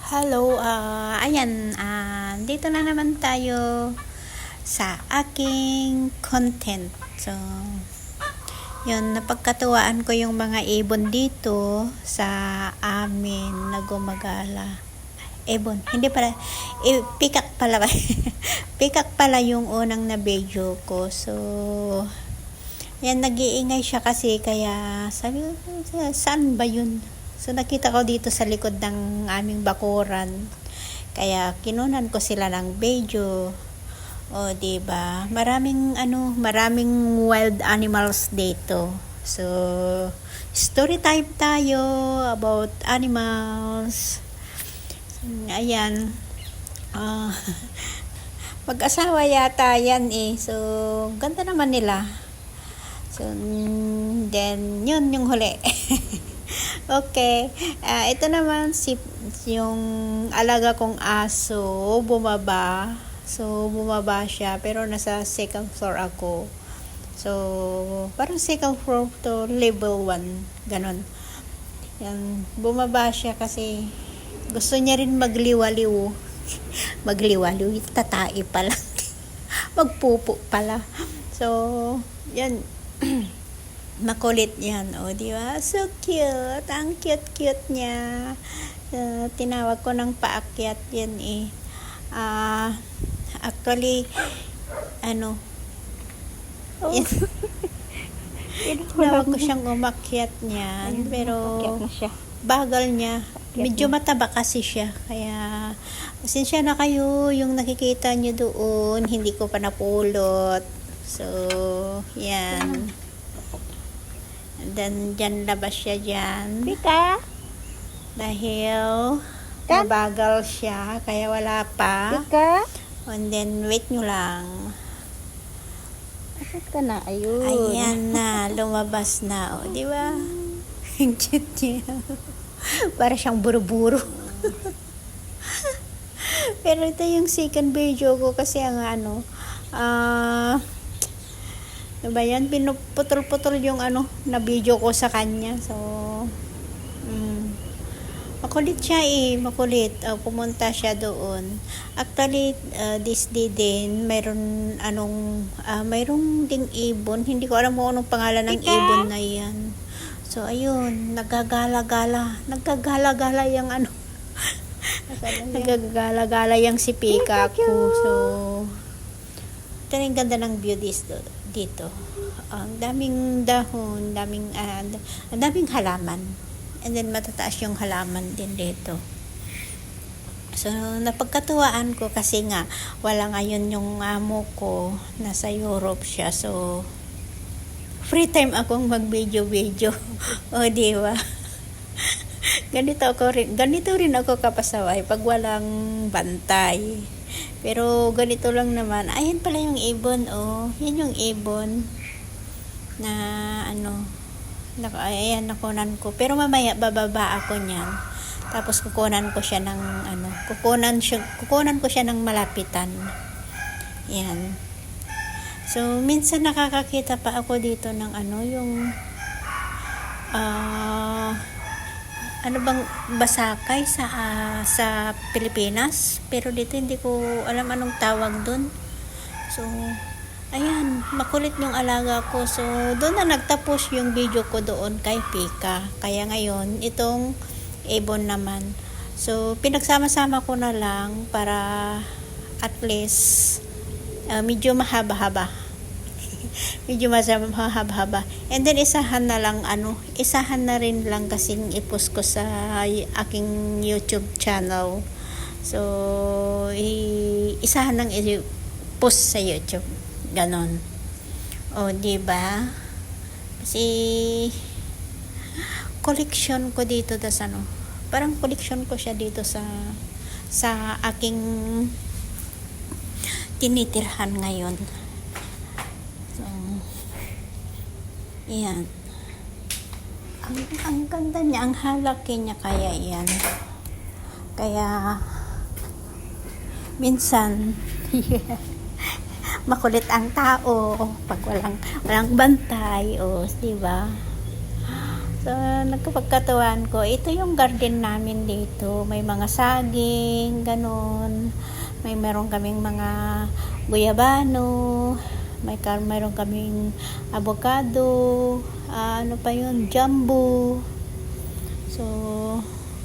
Hello, ayan, dito na naman tayo sa aking content. So, yun, napagkatuwaan ko yung mga ibon dito sa amin na gumagala. Ibon, hindi pala, pikak pala ba? Pikak pala yung unang na video ko. So, yan, nag-iingay siya kasi, kaya sabi ko, saan ba yun? So, nakita ko dito sa likod ng aming bakuran. Kaya, kinunan ko sila ng video. O, diba? Maraming wild animals dito. So, story time tayo about animals. Ayan. Mag-asawa yata yan eh. So, ganda naman nila. So, then, yun yung huli. Okay. Ito naman yung alaga kong aso, bumaba. So, bumaba siya, pero nasa second floor ako. So, parang second floor to level 1. Ganon. Yan, bumaba siya kasi gusto niya rin magliwaliw. Magliwaliw, tatai pala. Magpupo pala. So, yan. Makulit yan, o di ba? So cute, ang cute niya. Tinawag ko ng paakyat yan eh. Actually, tinawag ko siyang umakyat niyan, pero bagal niya. Medyo mataba kasi siya, kaya pasensya na kayo yung nakikita niyo doon, hindi ko pa napulot. So, yan. And then, dyan labas siya dyan. Pika! Dahil, mabagal siya, kaya wala pa. Pika! And then, wait nyo lang. Bakit ka na? Ayun. Ayan na, lumabas na. O, di ba? Ang cute niya. Para siyang buru-buro. Pero ito yung second video ko kasi ang diba yan, pinuputol-putol yung na video ko sa kanya. So, makulit siya eh, makulit. Pumunta siya doon. Actually, this day din, mayroon ding ibon. Hindi ko alam kung anong pangalan ng ibon na yan. So, ayun, nagagala-gala yung nagagala-gala yung si Pika ko. So, ito na yung ganda ng view dito. Ang daming dahon, ang daming halaman. And then matataas yung halaman din dito. So, napagkatuwaan ko kasi nga wala ngayon yung amo ko, nasa Europe siya. So, free time akong mag-video. O, diba? Ganito rin ako kapasaway pag walang bantay. Pero ganito lang naman. Ayan pala yung ibon, oh. Yan yung ibon na ayan, nakunan ko. Pero mamaya bababa ako niyan. Tapos kukunan ko siya ng kukunan ko siya ng malapitan. Yan. So, minsan nakakakita pa ako dito ng yung basakay sa Pilipinas, pero dito hindi ko alam anong tawag dun. So, ayan, makulit yung alaga ko. So, doon na nagtapos yung video ko doon kay Pika. Kaya ngayon, itong ibon naman. So, pinagsama-sama ko na lang para at least medyo mahaba-haba. Medyo mahaba-haba. And then isahan na rin lang kasing i-post ko sa aking YouTube channel. So, isahan lang i-post sa YouTube. Ganon. O, diba? Kasi collection ko dito parang collection ko siya dito sa aking tinitirhan ngayon. Yan. Ang ganda niya, ang halaki niya, kaya yan. Kaya minsan makulit ang tao pag walang bantay, di ba? So, nagkapagkatuwaan ko, ito yung garden namin dito. May mga saging, ganun. Meron kaming mga guyabano, meron kaming avocado, ano pa yun, jambu. So,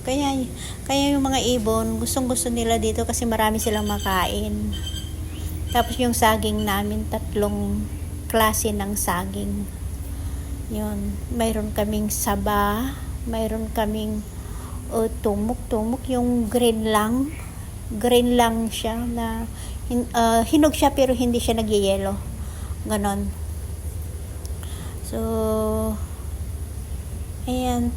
kaya yung mga ibon, gustong-gusto nila dito kasi marami silang makain. Tapos yung saging namin, 3 klase ng saging. Yun, mayroon kaming saba, mayroon kaming tumok yung green lang siya na hinog siya pero hindi siya nagyayelo, ganon. So ayan.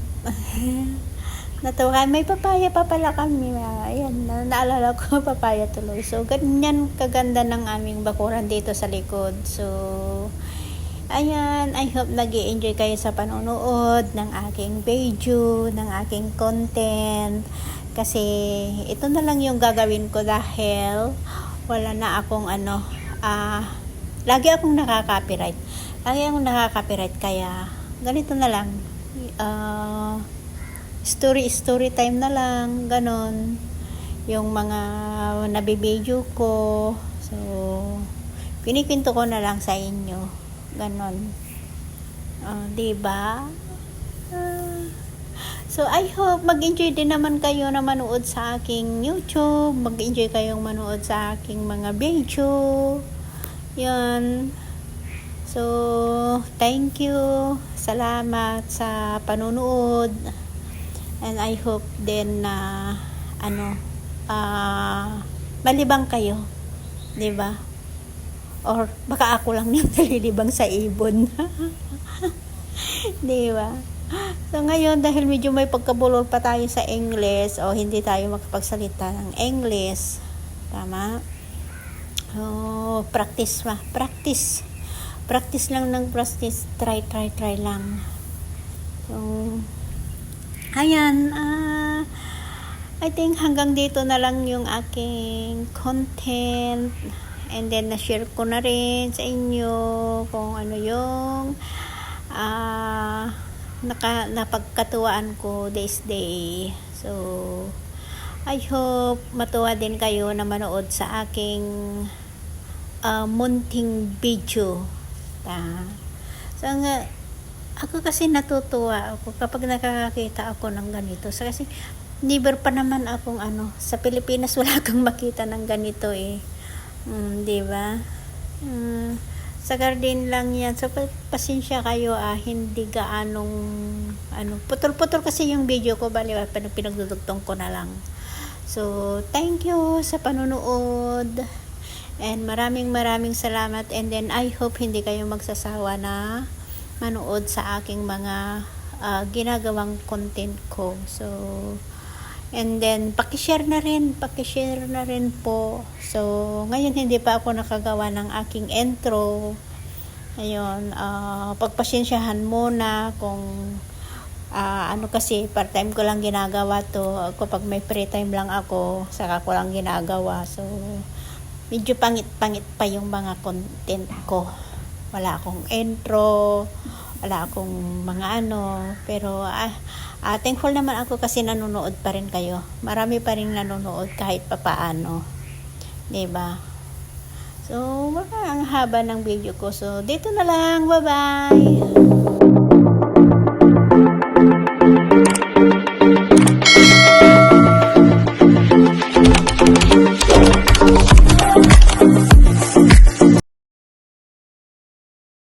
Natawa, may papaya pa pala kami. Ayan, naalala ko papaya tuloy. So ganyan kaganda ng aming bakuran dito sa likod. So ayan, I hope nag-i-enjoy kayo sa panonood ng aking video, ng aking content. Kasi ito na lang yung gagawin ko dahil wala na akong lagi akong nakaka-copyright. Kaya ganito na lang. Story time na lang, ganon. Yung mga nabibideo ko. So, kinikwento ko na lang sa inyo. Ganon. Diba? So, I hope mag-enjoy din naman kayo na manood sa aking YouTube. Mag-enjoy kayong manood sa aking mga video. Yun. So, thank you. Salamat sa panonood. And I hope din na malibang kayo. Diba? Or baka ako lang yung nalilibang sa ibon. Diba? So ngayon, dahil medyo may pagkabulol pa tayo sa English o hindi tayo makapagsalita ng English. Tama? Practice lang ng practice. Try lang. So, ayan. I think hanggang dito na lang yung aking content. And then, na-share ko na rin sa inyo kung ano yung napagkatuwaan ko this day. So, I hope matuwa din kayo na manood sa aking munting video. So, ako kasi natutuwa ako kapag nakakakita ako ng ganito. So, kasi, never pa naman akong sa Pilipinas wala kang makita ng ganito eh. Diba? Sa garden lang yan. So, pasensya kayo hindi gaanong putol-putol kasi yung video ko, bali pinagdudugtong ko na lang. So, thank you sa panonood. And maraming salamat. And then, I hope hindi kayo magsasawa na manood sa aking mga ginagawang content ko. So, and then, pakishare na rin po. So, ngayon hindi pa ako nakagawa ng aking intro. Ayun, pagpasensyahan muna kung kasi part-time ko lang ginagawa to. Kapag may free time lang ako, saka ko lang ginagawa. So, medyo pangit pa yung mga content ko. Wala akong intro, wala akong mga pero thankful naman ako kasi nanonood pa rin kayo. Marami pa rin nanonood kahit papaano. Diba? So, ang haba ng video ko. So, dito na lang. Bye-bye!